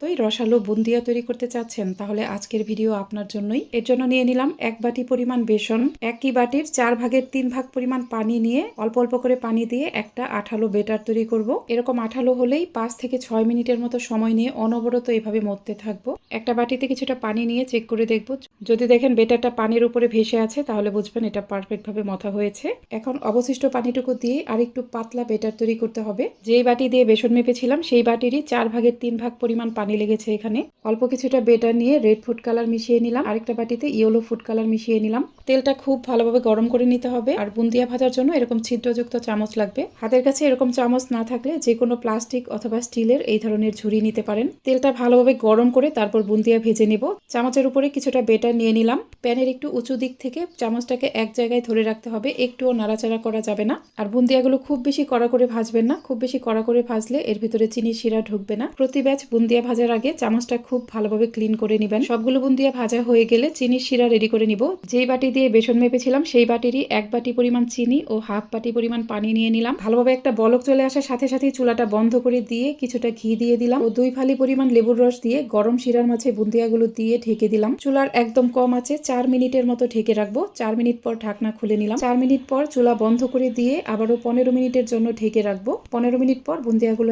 রসালো বুন্দিয়া তৈরি করতে চাচ্ছেন তাহলে আজকের ভিডিও আপনার জন্যই। এর জন্য নিয়ে নিলাম 1 বাটি পরিমাণ বেসন। একই বাটির 4 ভাগের 3 ভাগ পরিমাণ পানি নিয়ে অল্প অল্প করে পানি দিয়ে একটা আঠালো বেটার তৈরি করব। এরকম আঠালো হলেই 5 থেকে 6 মিনিটের মতো সময় নিয়ে অনবরত এইভাবে মথতে থাকবো। একটা বাটিতে কিছুটা পানি নিয়ে চেক করে দেখব, যদি দেখেন বেটারটা পানির উপরে ভেসে আছে তাহলে বুঝবেন এটা পারফেক্ট ভাবে মথা হয়েছে। এখন অবশিষ্ট পানিটুকু দিয়ে আরেকটু পাতলা বেটার তৈরি করতে হবে। যেই বাটি দিয়ে বেসন মেপেছিলাম সেই বাটিরই 4 ভাগের 3 ভাগ পরিমাণ পানি লেগেছে এখানে। অল্প কিছুটা বেটার নিয়ে রেড ফুড কালার মিশিয়ে নিলাম, আরেকটা বাটিতে ইয়েলো ফুড কালার মিশিয়ে নিলাম। তেলটা খুব ভালোভাবে গরম করে নিতে হবে। আর বুন্দিয়া ভাজার জন্য এরকম ছিদ্রযুক্ত চামচ লাগবে। হাতের কাছে এরকম চামচ না থাকলে যে কোনো প্লাস্টিক অথবা স্টিলের এই ধরনের ঝুড়ি নিতে পারেন। তেলটা ভালোভাবে গরম করে তারপর বুন্দিয়া ভেজে নেব। চামচের উপরে কিছুটা বেটার নিয়ে নিলাম। প্যানের একটু উঁচু দিক থেকে চামচটাকে এক জায়গায় ধরে রাখতে হবে, একটুও নাড়াচাড়া করা যাবে না। আর বুন্দিয়াগুলো খুব বেশি কড়া করে ভাজবেন না, খুব বেশি কড়া করে ভাজলে এর ভিতরে চিনির শিরা ঢুকবে না। প্রতি ব্যাচ বুন্দিয়া ভাজার আগে চামচটা খুব ভালোভাবে ক্লিন করে নেবেন। সবগুলো বুন্দিয়া ভাজা হয়ে গেলে চিনির শিরা রেডি করে নিব। যেই বাটি দিয়ে বেসন মেপেছিলাম সেই বাটিরই 1 বাটি পরিমাণ চিনি ও হাফ বাটি পরিমাণ পানি নিয়ে নিলাম। ভালোভাবে একটা বলক চলে আসার সাথে সাথেই চুলাটা বন্ধ করে দিয়ে কিছুটা ঘি দিয়ে দিলাম ও 2 ফালি পরিমাণ লেবুর রস দিয়ে গরম শিরার মাঝে বুন্দিয়াগুলো দিয়ে ঢেকে দিলাম। চুলার একদম কম আছে 4 মিনিটের মতো ঢেকে রাখবো। 4 মিনিট পর ঢাকনা খুলে নিলাম। 4 মিনিট পর চুলা বন্ধ করে দিয়ে আবারও 15 মিনিটের জন্য ঢেকে রাখবো। 15 মিনিট পর বুন্দিয়াগুলো